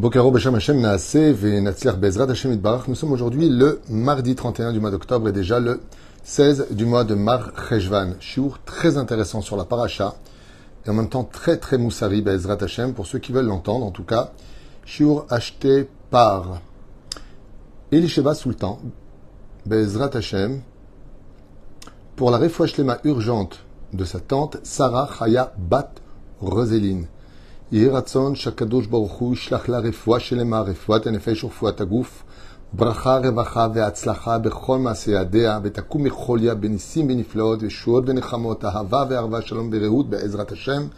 Bokaro Beshem Hashem Naaseh Ve'Natzliach Be'ezrat Hashem Yitbarach. Nous sommes aujourd'hui le mardi 31 du mois d'octobre et déjà le 16 du mois de Mar Cheshvan. Shiur très intéressant sur la paracha et en même temps très moussari Be'ezrat Hashem pour ceux qui veulent l'entendre en tout cas. Shiur acheté par Elisheva Sultan Be'ezrat Hashem pour la refoua shlema urgente de sa tante Sarah Chaya Bat Roseline. יהי רצון שהקדוש ברוך הוא ישלח לה רפואה שלמה, רפואת הנפש ורפואת הגוף, ברכה, רווחה והצלחה בכל מעשה ידיה, ותקום מחוליה בניסים ונפלאות, ישועות ונחמות, אהבה וערבה, שלום ורעות, בעזרת השם,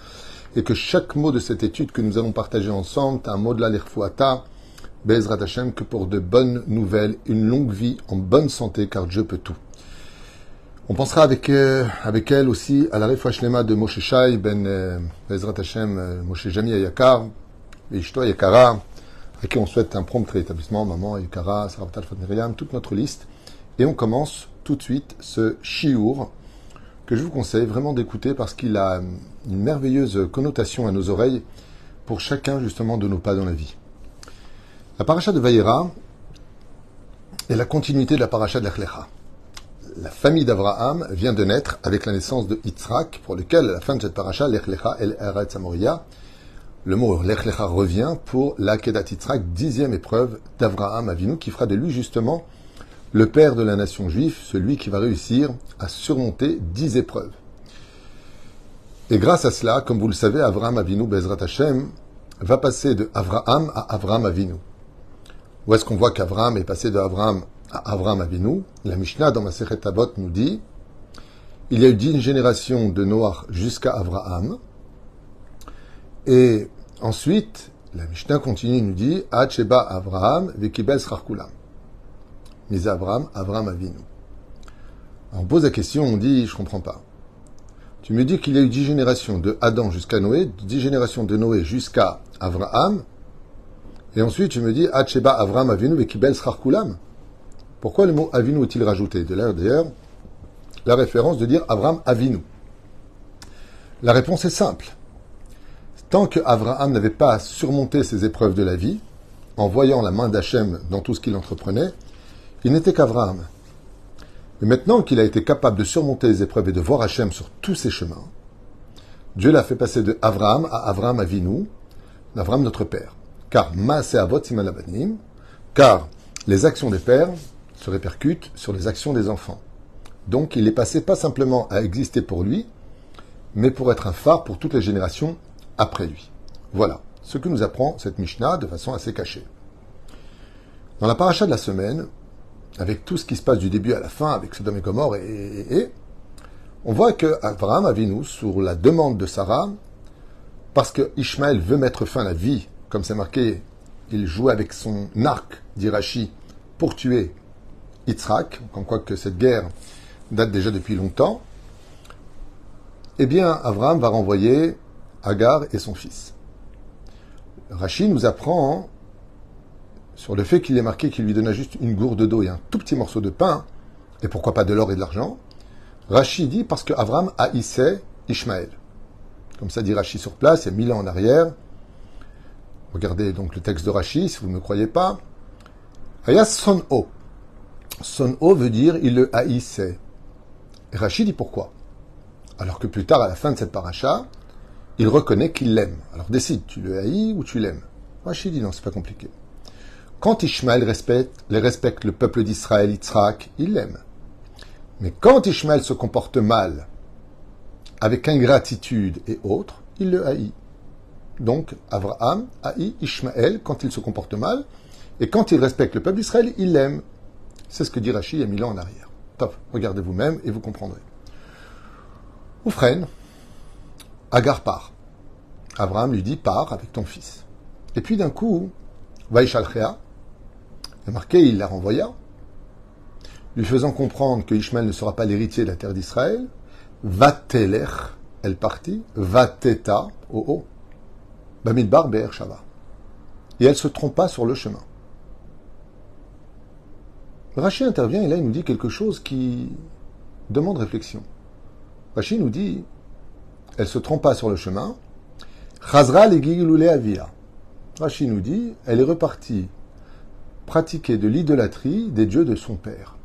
et que chaque mot de cette étude que nous allons partager ensemble, un mot de la l'irfouata, בעזרת השם, que pour de bonnes nouvelles, une longue vie en bonne santé, car Dieu peut tout. On pensera avec elle aussi à la refoua shlema de Moshe Shai ben Bezrat Hashem, Moshe Jami Ayakar, et Ishto Ayakara, à qui on souhaite un prompt rétablissement, maman Ayakara, Sarah Talfot Miriam, toute notre liste. Et on commence tout de suite ce shiur que je vous conseille vraiment d'écouter parce qu'il a une merveilleuse connotation à nos oreilles pour chacun justement de nos pas dans la vie. La paracha de Vayera est la continuité de la paracha de Lech Lecha. La famille d'Avraham vient de naître avec la naissance de Yitzhak, pour lequel, à la fin de cette paracha, Lech Lecha El Eretz Hamoria, le mot Lech Lecha revient pour la Kedat Yitzhak, 10e épreuve d'Avraham Avinu, qui fera de lui justement le père de la nation juive, celui qui va réussir à surmonter 10 épreuves. Et grâce à cela, comme vous le savez, Avraham Avinu, Bezrat Hashem, va passer de Avraham à Avraham Avinu. Où est-ce qu'on voit qu'Avraham est passé de Avraham à Avraham Avinu? La Mishnah dans Masechet Avot nous dit il y a eu 10 générations de Noach jusqu'à Avraham. Et ensuite, la Mishnah continue et nous dit Ad Sheba Avraham vekibel schar kulam. Mais Avraham Avinu. Alors on pose la question, on dit je comprends pas. Tu me dis qu'il y a eu 10 générations de Adam jusqu'à Noé, 10 générations de Noé jusqu'à Avraham, et ensuite tu me dis Ad Sheba Avraham Avinu vekibel schar kulam. Pourquoi le mot Avinu est-il rajouté? De là, d'ailleurs, la référence de dire Avraham Avinu. La réponse est simple. Tant que Avraham n'avait pas surmonté ses épreuves de la vie, en voyant la main d'Hachem dans tout ce qu'il entreprenait, il n'était qu'Avraham. Mais maintenant qu'il a été capable de surmonter les épreuves et de voir Hachem sur tous ses chemins, Dieu l'a fait passer de Avraham à Avraham Avinu, Avraham notre père. Car Maaseh Avot Siman Labanim, car les actions des pères se répercute sur les actions des enfants. Donc il est passé pas simplement à exister pour lui, mais pour être un phare pour toutes les générations après lui. Voilà ce que nous apprend cette Mishnah de façon assez cachée. Dans la paracha de la semaine, avec tout ce qui se passe du début à la fin, avec Sodome et Gomorrhe, on voit que Avraham Avinu, sur la demande de Sarah, parce que Ishmaël veut mettre fin à la vie, comme c'est marqué, il jouait avec son arc, dit Rashi, pour tuer Yitzhak, comme quoi que cette guerre date déjà depuis longtemps, eh bien, Avraham va renvoyer Agar et son fils. Rashi nous apprend sur le fait qu'il est marqué qu'il lui donna juste une gourde d'eau et un tout petit morceau de pain, et pourquoi pas de l'or et de l'argent. Rashi dit parce que Avraham haïssait Ishmaël. Comme ça dit Rashi sur place, il y a 1000 ans en arrière. Regardez donc le texte de Rashi, si vous ne me croyez pas. Hayas son o. Son o veut dire il le haïssait. Et Rashi dit pourquoi? Alors que plus tard, à la fin de cette paracha, il reconnaît qu'il l'aime. Alors décide, tu le haïs ou tu l'aimes? Rashi dit non, c'est pas compliqué. Quand Ishmaël respecte le peuple d'Israël, Yitzhak, il l'aime. Mais quand Ishmaël se comporte mal, avec ingratitude et autres, il le haït. Donc, Avraham haït Ishmaël quand il se comporte mal, et quand il respecte le peuple d'Israël, il l'aime. C'est ce que dit Rashi il y a 1000 ans en arrière. Top, regardez vous-même et vous comprendrez. Oufren, Agar part. Avraham lui dit, pars avec ton fils. Et puis d'un coup, Vaïchalchéa, il est marqué, il la renvoya, lui faisant comprendre que Ishmaël ne sera pas l'héritier de la terre d'Israël. Vatelech, elle partit, Vateta, Bamidbar Be'er Shava. Et elle se trompa sur le chemin. Rashi intervient et là il nous dit quelque chose qui demande réflexion. Rashi nous dit, elle se trompa sur le chemin, Chazra le Gilulé Avia. Rashi nous dit, elle est repartie pratiquer de l'idolâtrie des dieux de son père.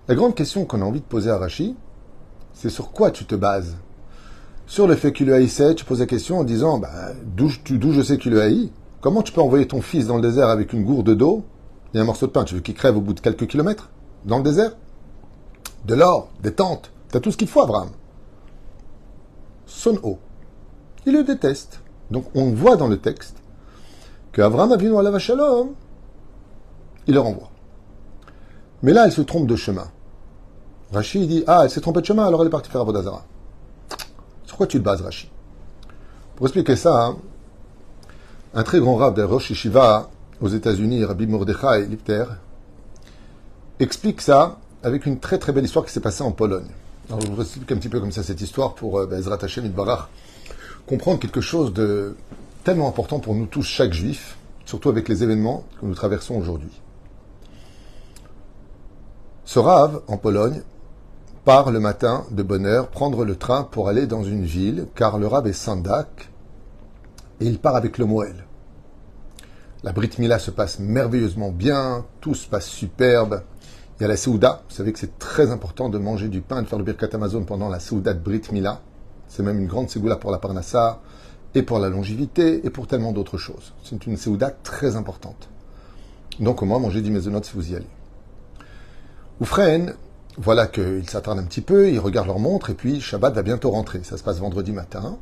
La grande question qu'on a envie de poser à Rashi, c'est sur quoi tu te bases? Sur le fait qu'il le haïssait, tu poses la question en disant, d'où je sais qu'il le haït? Comment tu peux envoyer ton fils dans le désert avec une gourde d'eau et un morceau de pain? Tu veux qu'il crève au bout de quelques kilomètres? Dans le désert? De l'or, des tentes, t'as tout ce qu'il faut, Abraham. Son eau. Il le déteste. Donc on voit dans le texte qu'Abraham Avinu alav shalom, il le renvoie. Mais là, elle se trompe de chemin. Rashi dit, elle s'est trompée de chemin, alors elle est partie faire Avodah Zarah. Sur quoi tu te bases, Rashi? Pour expliquer ça, un très grand rabbin de Rosh Yeshiva aux États-Unis, Rabbi Mordechai Lipter, explique ça avec une très très belle histoire qui s'est passée en Pologne. Alors je vous explique un petit peu comme ça cette histoire pour Ezrat Hashem Yitbarach comprendre quelque chose de tellement important pour nous tous, chaque juif, surtout avec les événements que nous traversons aujourd'hui. Ce Rav, en Pologne, part le matin de bonne heure prendre le train pour aller dans une ville, car le Rav est Sandak, et il part avec le Moël. La Brit Mila se passe merveilleusement bien, tout se passe superbe. Il y a la Seouda, vous savez que c'est très important de manger du pain et de faire le Birkat Amazon pendant la Seouda de Brit Mila. C'est même une grande Ségoula pour la Parnassa, et pour la longévité, et pour tellement d'autres choses. C'est une Seouda très importante. Donc au moins, mangez du Maisonot si vous y allez. Oufren, voilà qu'ils s'attardent un petit peu, ils regardent leur montre, et puis Shabbat va bientôt rentrer. Ça se passe vendredi matin,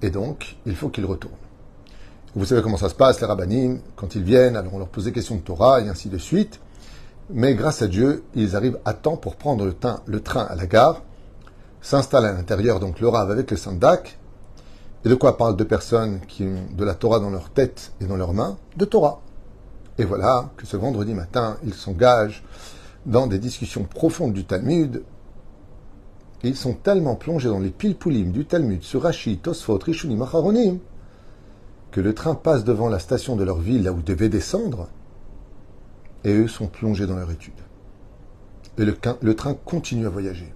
et donc il faut qu'ils retournent. Vous savez comment ça se passe, les rabbanim, quand ils viennent, alors on leur pose des questions de Torah, et ainsi de suite. Mais grâce à Dieu, ils arrivent à temps pour prendre le train à la gare, s'installent à l'intérieur, donc le Rav avec le Sandak. Et de quoi parlent deux personnes qui ont de la Torah dans leur tête et dans leurs mains? De Torah. Et voilà que ce vendredi matin, ils s'engagent dans des discussions profondes du Talmud. Et ils sont tellement plongés dans les pilpoulim du Talmud sur Rashi, Tosfot, Rishonim, Acharonim, que le train passe devant la station de leur ville, là où ils devaient descendre, et eux sont plongés dans leur étude. Et le train continue à voyager.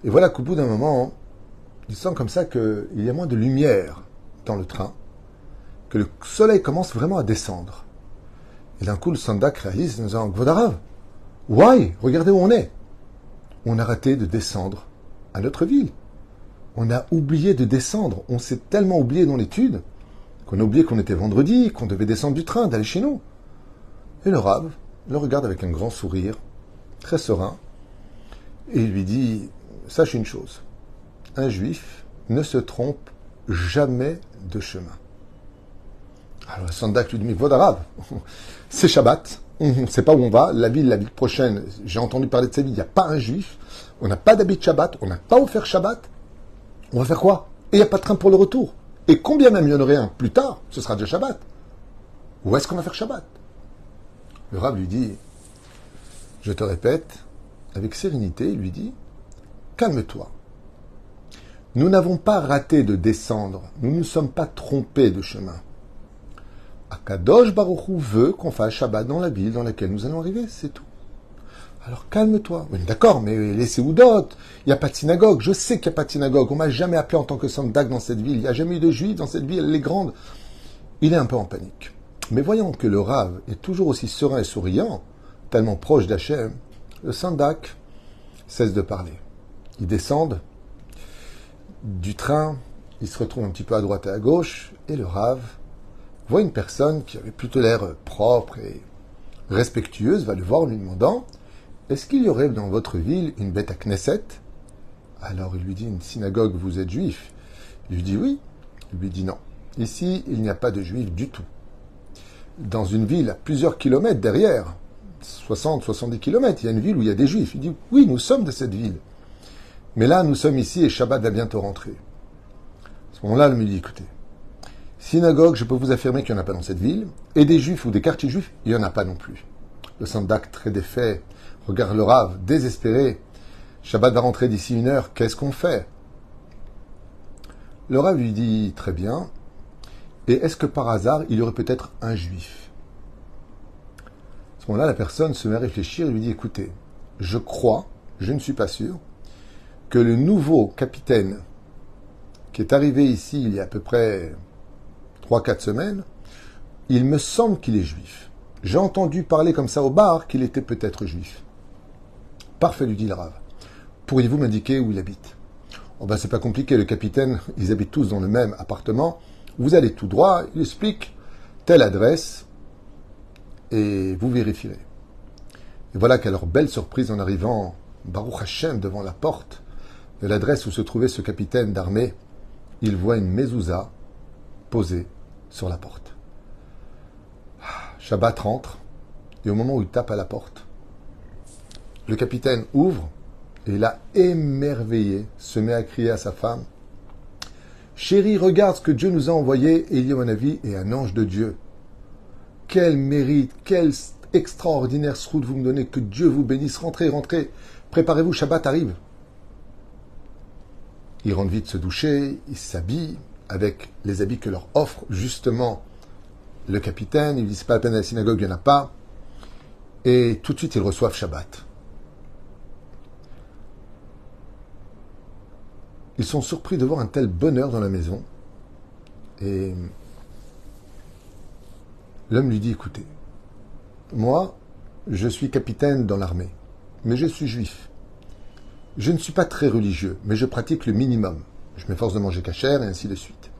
Et voilà qu'au bout d'un moment, ils sentent comme ça qu'il y a moins de lumière dans le train, que le soleil commence vraiment à descendre. Et d'un coup, le Sandak réalise en disant, Gvodarav, why? Regardez où on est. On a raté de descendre à notre ville. On a oublié de descendre. On s'est tellement oublié dans l'étude qu'on a oublié qu'on était vendredi, qu'on devait descendre du train, d'aller chez nous. Et le Rav le regarde avec un grand sourire, très serein, et il lui dit, sache une chose, un juif ne se trompe jamais de chemin. Alors le Sandak lui dit, mais Vodarav, c'est Shabbat, on ne sait pas où on va, la ville prochaine, j'ai entendu parler de cette ville, il n'y a pas un juif, on n'a pas d'habit de Shabbat, on n'a pas offert Shabbat, on va faire quoi? Et il n'y a pas de train pour le retour. Et combien même il y en aurait un plus tard, ce sera déjà Shabbat. Où est-ce qu'on va faire Shabbat? Le Rav lui dit, je te répète, avec sérénité, il lui dit, calme-toi. Nous n'avons pas raté de descendre, nous ne nous sommes pas trompés de chemin. Akadosh Baruch Hu veut qu'on fasse Shabbat dans la ville dans laquelle nous allons arriver, c'est tout. Alors calme-toi. Oui, d'accord, mais les Séoudot, il n'y a pas de synagogue. Je sais qu'il n'y a pas de synagogue. On m'a jamais appelé en tant que Sandak dans cette ville. Il n'y a jamais eu de juifs dans cette ville, elle est grande. Il est un peu en panique. Mais voyons que le Rav est toujours aussi serein et souriant, tellement proche d'Hachem, le Sandak cesse de parler. Ils descendent du train, ils se retrouvent un petit peu à droite et à gauche, et le Rav voit une personne qui avait plutôt l'air propre et respectueuse, va le voir en lui demandant « Est-ce qu'il y aurait dans votre ville une bête à Knesset ?» Alors il lui dit « Une synagogue, vous êtes juif ?» Il lui dit « Oui ». Il lui dit « Non, ici il n'y a pas de juifs du tout. Dans une ville à plusieurs kilomètres derrière, 60-70 kilomètres, il y a une ville où il y a des juifs. » Il dit « Oui, nous sommes de cette ville. Mais là, nous sommes ici et Shabbat va bientôt rentrer. » À ce moment-là, il me dit « Écoutez, synagogue, je peux vous affirmer qu'il n'y en a pas dans cette ville, et des juifs ou des quartiers juifs, il n'y en a pas non plus. » Le Sandak, très défait, regarde le Rav, désespéré. Shabbat va rentrer d'ici 1 heure, qu'est-ce qu'on fait? Le Rav lui dit, très bien, et est-ce que par hasard, il y aurait peut-être un juif? À ce moment-là, la personne se met à réfléchir et lui dit, écoutez, je crois, je ne suis pas sûr, que le nouveau capitaine qui est arrivé ici il y a à peu près 3-4 semaines, il me semble qu'il est juif. J'ai entendu parler comme ça au bar qu'il était peut-être juif. Parfait, lui dit le Rav. Pourriez-vous m'indiquer où il habite? Oh ben c'est pas compliqué, le capitaine, ils habitent tous dans le même appartement. Vous allez tout droit, il explique telle adresse et vous vérifierez. Et voilà qu'à leur belle surprise en arrivant, Baruch Hashem, devant la porte de l'adresse où se trouvait ce capitaine d'armée, il voit une mezouza posée sur la porte. Shabbat rentre, et au moment où il tape à la porte, le capitaine ouvre, et là, émerveillé, se met à crier à sa femme, « Chérie, regarde ce que Dieu nous a envoyé, Élie, à mon avis, est un ange de Dieu. Quel mérite, quel extraordinaire sroud vous me donnez, que Dieu vous bénisse, rentrez, rentrez, préparez-vous, Shabbat arrive. » Il rentre vite se doucher, il s'habille avec les habits que leur offre justement le capitaine. Il dit, c'est pas la peine à la synagogue, il n'y en a pas. Et tout de suite, ils reçoivent Shabbat. Ils sont surpris de voir un tel bonheur dans la maison. Et l'homme lui dit, écoutez, moi, je suis capitaine dans l'armée, mais je suis juif. Je ne suis pas très religieux, mais je pratique le minimum. Je m'efforce de manger cachère et ainsi de suite.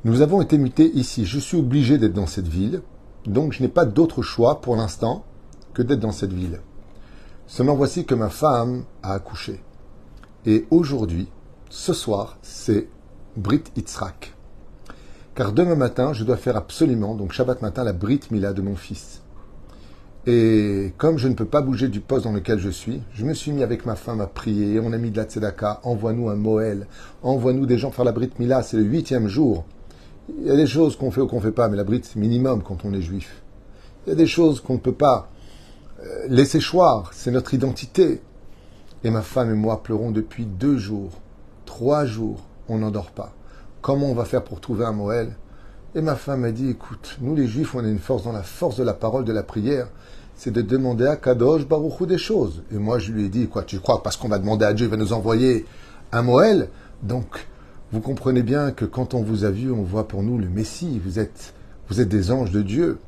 Nous avons été mutés ici. Je suis obligé d'être dans cette ville, donc je n'ai pas d'autre choix pour l'instant que d'être dans cette ville. Seulement voici que ma femme a accouché. Et aujourd'hui, ce soir, c'est Brit Yitzhak. Car demain matin, je dois faire absolument, donc Shabbat matin, la Brit Mila de mon fils. Et comme je ne peux pas bouger du poste dans lequel je suis, je me suis mis avec ma femme à prier. On a mis de la tzedaka, envoie-nous un Moël, envoie-nous des gens faire la Brit Mila, c'est le 8e jour. Il y a des choses qu'on fait ou qu'on ne fait pas, mais la Brit c'est minimum quand on est juif. Il y a des choses qu'on ne peut pas laisser choir, c'est notre identité. Et ma femme et moi pleurons depuis 2 jours, 3 jours, on n'en dort pas. Comment on va faire pour trouver un Moël? Et ma femme m'a dit, écoute, nous les Juifs, on a une force dans la force de la parole, de la prière, c'est de demander à Kadosh Baruch Hu des choses. Et moi, je lui ai dit, quoi, tu crois, parce qu'on va demander à Dieu, il va nous envoyer un Moël? Donc, vous comprenez bien que quand on vous a vu, on voit pour nous le Messie, vous êtes des anges de Dieu.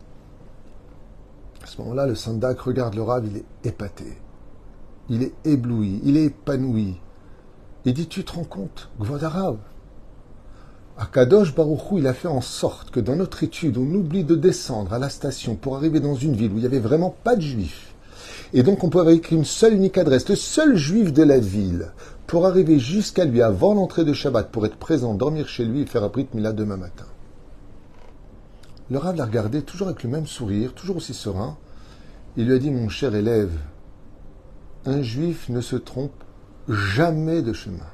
À ce moment-là, le Sandak regarde le Rav, il est épaté. Il est ébloui, il est épanoui. Il dit, tu te rends compte, Gvod Harav, Akadosh Baruch Hu, il a fait en sorte que dans notre étude, on oublie de descendre à la station pour arriver dans une ville où il n'y avait vraiment pas de juifs. Et donc on peut avoir écrit une seule unique adresse, le seul juif de la ville, pour arriver jusqu'à lui avant l'entrée de Shabbat, pour être présent, dormir chez lui et faire un Brit Mila demain matin. Le Rav l'a regardé, toujours avec le même sourire, toujours aussi serein. Il lui a dit, mon cher élève, un juif ne se trompe jamais de chemin.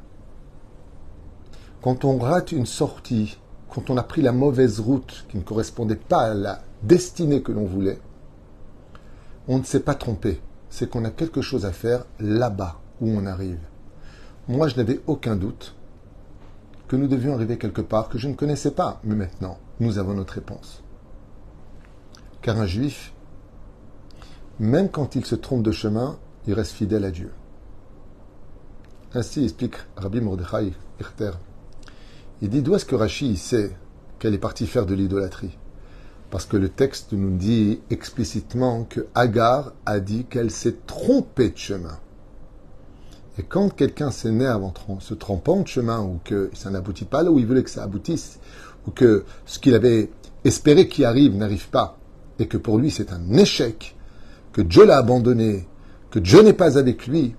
Quand on rate une sortie, quand on a pris la mauvaise route qui ne correspondait pas à la destinée que l'on voulait, on ne s'est pas trompé. C'est qu'on a quelque chose à faire là-bas où on arrive. Moi, je n'avais aucun doute que nous devions arriver quelque part que je ne connaissais pas. Mais maintenant, nous avons notre réponse. Car un juif, même quand il se trompe de chemin, il reste fidèle à Dieu. Ainsi explique Rabbi Mordechai Irter. Il dit, d'où est-ce que Rashi sait qu'elle est partie faire de l'idolâtrie? Parce que le texte nous dit explicitement que Agar a dit qu'elle s'est trompée de chemin. Et quand quelqu'un s'énerve en se trompant de chemin, ou que ça n'aboutit pas là où il voulait que ça aboutisse, ou que ce qu'il avait espéré qui arrive n'arrive pas, et que pour lui c'est un échec, que Dieu l'a abandonné, que Dieu n'est pas avec lui,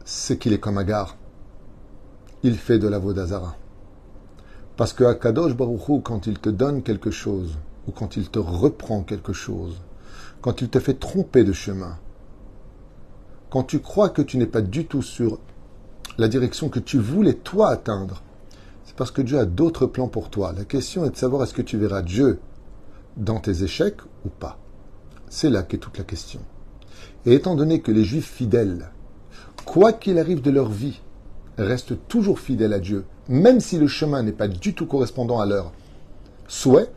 c'est qu'il est comme Agar. Il fait de la Vodazara. Parce que Akadosh Baruch Hu, quand il te donne quelque chose, ou quand il te reprend quelque chose, quand il te fait tromper de chemin, quand tu crois que tu n'es pas du tout sur la direction que tu voulais toi atteindre, c'est parce que Dieu a d'autres plans pour toi. La question est de savoir est-ce que tu verras Dieu dans tes échecs ou pas. C'est là qu'est toute la question. Et étant donné que les Juifs fidèles, quoi qu'il arrive de leur vie, restent toujours fidèles à Dieu, même si le chemin n'est pas du tout correspondant à leur souhait,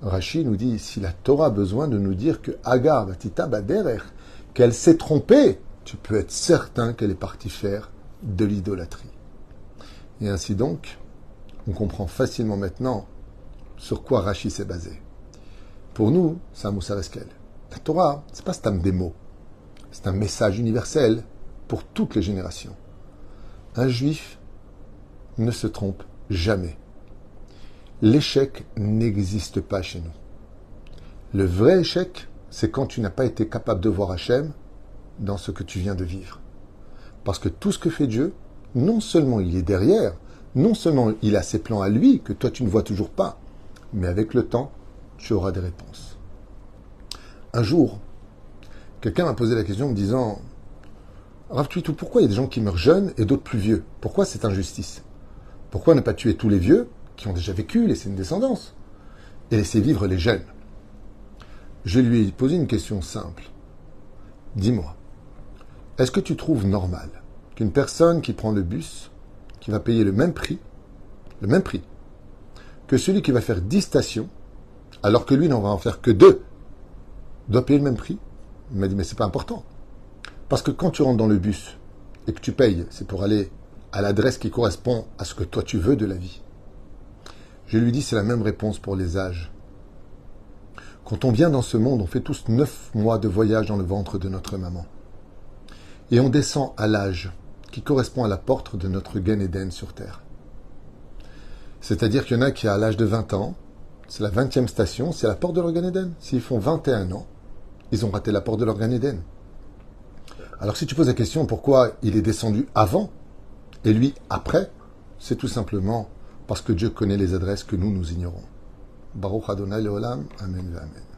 Rashi nous dit, si la Torah a besoin de nous dire que Agar Vatita Baderer, qu'elle s'est trompée, tu peux être certain qu'elle est partie faire de l'idolâtrie. Et ainsi donc, on comprend facilement maintenant sur quoi Rashi s'est basé. Pour nous, c'est un Moussar Eskel. La Torah, c'est pas stam des mots. C'est un message universel pour toutes les générations. Un juif ne se trompe jamais. L'échec n'existe pas chez nous. Le vrai échec, c'est quand tu n'as pas été capable de voir Hachem dans ce que tu viens de vivre. Parce que tout ce que fait Dieu, non seulement il est derrière, non seulement il a ses plans à lui, que toi tu ne vois toujours pas, mais avec le temps, tu auras des réponses. Un jour, quelqu'un m'a posé la question en me disant « Rav Tuitou, pourquoi il y a des gens qui meurent jeunes et d'autres plus vieux? Pourquoi cette injustice? Pourquoi ne pas tuer tous les vieux qui ont déjà vécu, laisser une descendance, et laisser vivre les jeunes ?» Je lui ai posé une question simple. Dis-moi, est-ce que tu trouves normal qu'une personne qui prend le bus, qui va payer le même prix, que celui qui va faire 10 stations, alors que lui n'en va en faire que 2, doit payer le même prix? Il m'a dit, mais c'est pas important. Parce que quand tu rentres dans le bus et que tu payes, c'est pour aller à l'adresse qui correspond à ce que toi tu veux de la vie. Je lui dis, c'est la même réponse pour les âges. Quand on vient dans ce monde, on fait tous 9 mois de voyage dans le ventre de notre maman. Et on descend à l'âge qui correspond à la porte de notre Gan Eden sur Terre. C'est-à-dire qu'il y en a qui, à l'âge de 20 ans, c'est la 20e station, c'est la porte de leur Gan Eden. S'ils font 21 ans, ils ont raté la porte de leur Gan Eden. Alors si tu poses la question pourquoi il est descendu avant et lui après, c'est tout simplement parce que Dieu connaît les adresses que nous ignorons. Baruch Adonai Leolam, Amen ve Amen.